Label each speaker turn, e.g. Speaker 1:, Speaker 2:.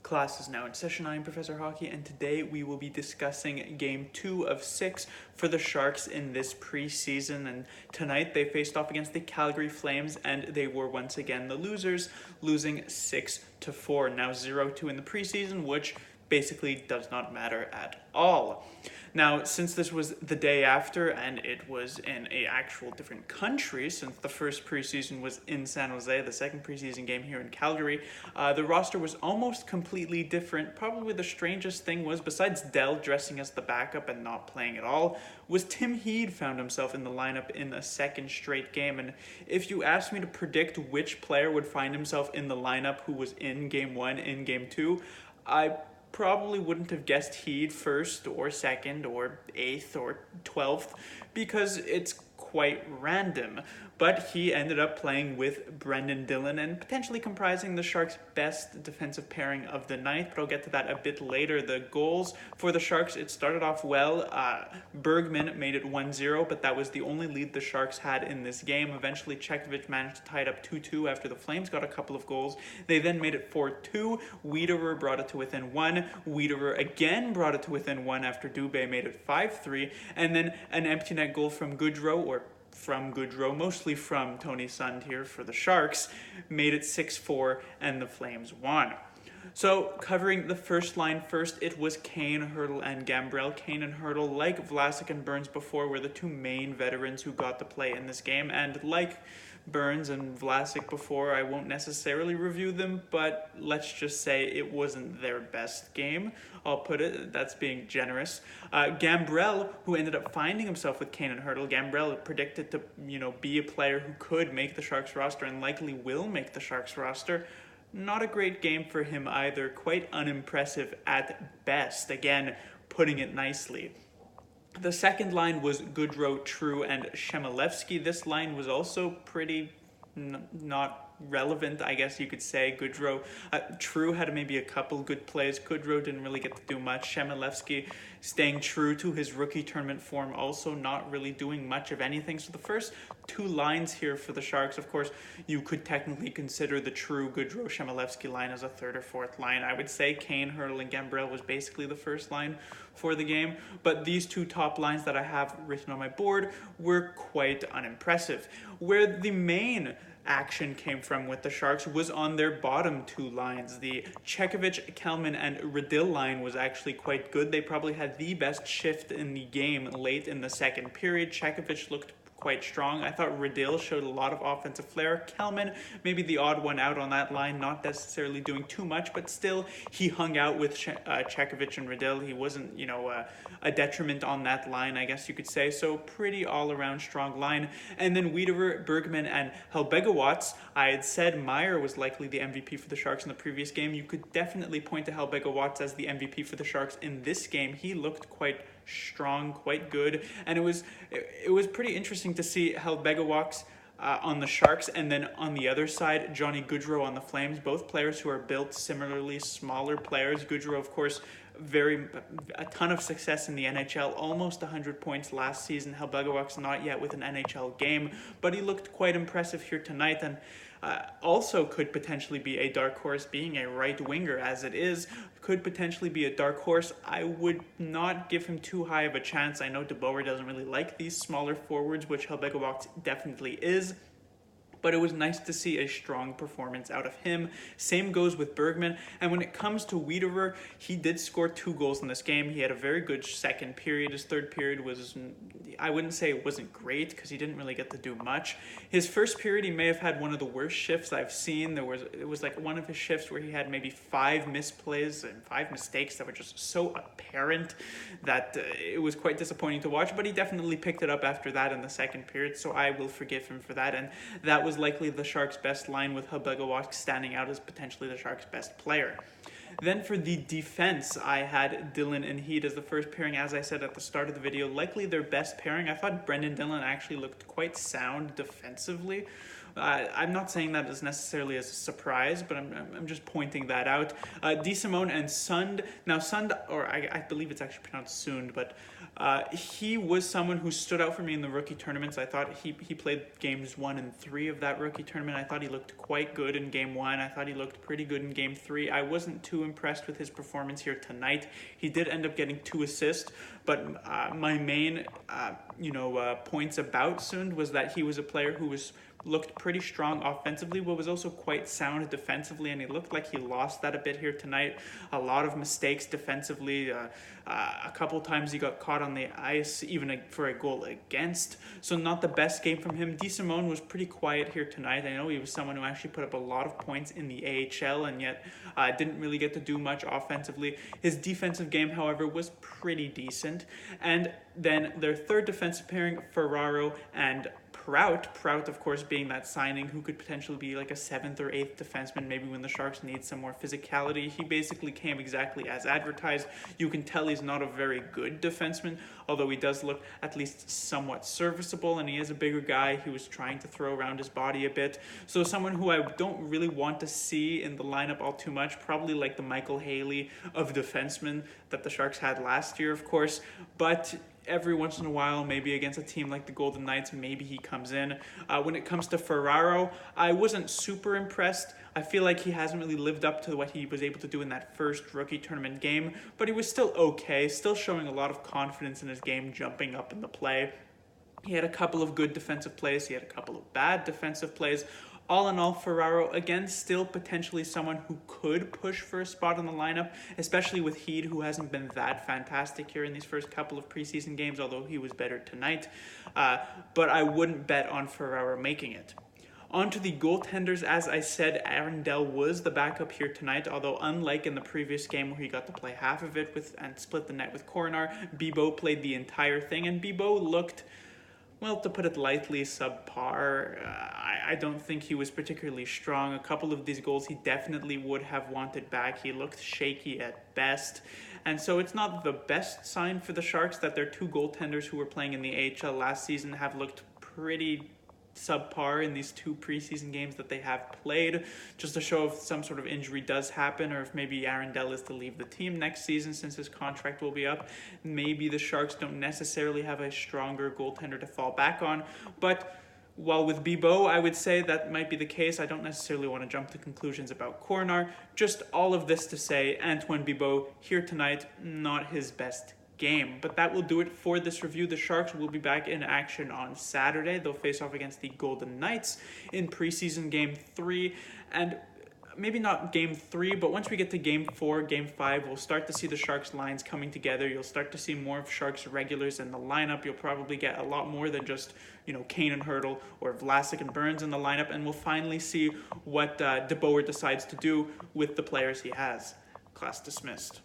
Speaker 1: Class is now in session. I am Professor Hockey, and today we will be discussing Game 2 of 6 for the Sharks in this preseason. And tonight they faced off against the Calgary Flames, and they were once again the losers, losing 6-4. Now 0-2 in the preseason, which basically does not matter at all. Now, since this was the day after and it was in an actual different country, since the first preseason was in San Jose, the second preseason game here in Calgary, the roster was almost completely different. Probably the strangest thing was, besides Dell dressing as the backup and not playing at all, was Tim Heed found himself in the lineup in a second straight game. And if you asked me to predict which player would find himself in the lineup who was in Game 1, in Game 2, I probably wouldn't have guessed Heed first or second or 8th or 12th because it's quite random. But he ended up playing with Brendan Dillon and potentially comprising the Sharks' best defensive pairing of the night, but I'll get to that a bit later. The goals for the Sharks, it started off well. Bergman made it 1-0, but that was the only lead the Sharks had in this game. Eventually, Chekovich managed to tie it up 2-2 after the Flames got a couple of goals. They then made it 4-2. Wiederer brought it to within 1. Wiederer again brought it to within 1 after Dubé made it 5-3. And then an empty net goal from Goodrow, mostly from Tony Sund here for the Sharks, made it 6-4, and the Flames won. So, covering the first line first, it was Kane, Hertl, and Gambrell. Kane and Hertl, like Vlasic and Burns before, were the two main veterans who got to play in this game, and like Burns and Vlasic before, I won't necessarily review them, but let's just say it wasn't their best game. I'll put it, that's being generous. Gambrell, who ended up finding himself with Kane and Hertl, Gambrell predicted to, be a player who could make the Sharks roster and likely will make the Sharks roster. Not a great game for him either, quite unimpressive at best, again, putting it nicely. The second line was Goodrow, True, and Chmelevski. This line was also pretty not relevant, I guess you could say. Goodrow, True had maybe a couple good plays. Goodrow didn't really get to do much. Chmelevski staying true to his rookie tournament form, also not really doing much of anything. So the first two lines here for the Sharks, of course, you could technically consider the True, Goodrow, Chmelevski line as a third or fourth line. I would say Kane, Hertl, and Gambrell was basically the first line for the game, but these two top lines that I have written on my board were quite unimpressive. Where the main action came from with the Sharks was on their bottom two lines. The Chekovich, Kelman, and Redill line was actually quite good. They probably had the best shift in the game late in the second period. Chekovich looked quite strong. I thought Redill showed a lot of offensive flair. Kelman, maybe the odd one out on that line, not necessarily doing too much, but still he hung out with Chekovich and Redill. He wasn't, a detriment on that line, I guess you could say. So pretty all-around strong line. And then Wiederer, Bergman, and Helbegewatz. I had said Meyer was likely the MVP for the Sharks in the previous game. You could definitely point to Helbegewatz as the MVP for the Sharks in this game. He looked quite strong, quite good, and it was pretty interesting to see Helbegewatz on the Sharks, and then on the other side, Johnny Goodrow on the Flames, both players who are built similarly, smaller players. Goodrow, of course, a ton of success in the NHL, almost 100 points last season. Helbegewatz not yet with an NHL game, but he looked quite impressive here tonight, and also could potentially be a dark horse, being a right winger as it is, could potentially be a dark horse. I would not give him too high of a chance. I know DeBoer doesn't really like these smaller forwards, which Helbegewatz definitely is, but it was nice to see a strong performance out of him. Same goes with Bergman. And when it comes to Wiederer, he did score 2 goals in this game. He had a very good second period. His third period was, I wouldn't say it wasn't great because he didn't really get to do much. His first period, he may have had one of the worst shifts I've seen. It was like one of his shifts where he had maybe 5 misplays and 5 mistakes that were just so apparent that it was quite disappointing to watch. But he definitely picked it up after that in the second period, so I will forgive him for that. And that was likely the Sharks' best line, with Helbegewatz standing out as potentially the Sharks' best player. Then for the defense, I had Dillon and Heed as the first pairing, as I said at the start of the video, likely their best pairing. I thought Brendan Dillon actually looked quite sound defensively I'm not saying that as necessarily as a surprise, but I'm just pointing that out. DeSimone and Sund. Now Sund, or I believe it's actually pronounced Sund, but he was someone who stood out for me in the rookie tournaments. I thought he played games 1 and 3 of that rookie tournament. I thought he looked quite good in game 1. I thought he looked pretty good in game 3. I wasn't too impressed with his performance here tonight. He did end up getting 2 assists, but my main points about Sund was that he was a player who looked pretty strong offensively, but was also quite sound defensively, and he looked like he lost that a bit here tonight. A lot of mistakes defensively. A couple times he got caught on the ice, even for a goal against. So not the best game from him. DeSimone was pretty quiet here tonight. I know he was someone who actually put up a lot of points in the AHL, and yet didn't really get to do much offensively. His defensive game, however, was pretty decent. And then their third defensive pairing, Ferraro and Prout, of course, being that signing who could potentially be like a 7th or 8th defenseman, maybe when the Sharks need some more physicality. He basically came exactly as advertised. You can tell he's not a very good defenseman, although he does look at least somewhat serviceable, and he is a bigger guy. He was trying to throw around his body a bit. So someone who I don't really want to see in the lineup all too much, probably like the Michael Haley of defensemen that the Sharks had last year, of course, but every once in a while, maybe against a team like the Golden Knights, maybe he comes in. When it comes to Ferraro, I wasn't super impressed. I feel like he hasn't really lived up to what he was able to do in that first rookie tournament game, but he was still okay, still showing a lot of confidence in his game, jumping up in the play. He had a couple of good defensive plays. He had a couple of bad defensive plays. All in all, Ferraro, again, still potentially someone who could push for a spot in the lineup, especially with Heed, who hasn't been that fantastic here in these first couple of preseason games, although he was better tonight. But I wouldn't bet on Ferraro making it. On to the goaltenders. As I said, Arundel was the backup here tonight, although unlike in the previous game where he got to play half of it and split the net with Coronar, Bibeau played the entire thing, and Bibeau looked, well, to put it lightly, subpar. I don't think he was particularly strong. A couple of these goals he definitely would have wanted back. He looked shaky at best. And so it's not the best sign for the Sharks that their 2 goaltenders who were playing in the AHL last season have looked pretty subpar in these 2 preseason games that they have played, just to show if some sort of injury does happen, or if maybe Arundel is to leave the team next season since his contract will be up. Maybe the Sharks don't necessarily have a stronger goaltender to fall back on, but while with Bibeau, I would say that might be the case. I don't necessarily want to jump to conclusions about Coronar. Just all of this to say, Antoine Bibeau here tonight, not his best game. But that will do it for this review. The Sharks will be back in action on Saturday. They'll face off against the Golden Knights in preseason game 3, and maybe not game 3, but once we get to game 4, game 5, we'll start to see the Sharks lines coming together. You'll start to see more of Sharks regulars in the lineup. You'll probably get a lot more than just, Kane and Hurdle or Vlasic and Burns in the lineup, and we'll finally see what DeBoer decides to do with the players he has. Class dismissed.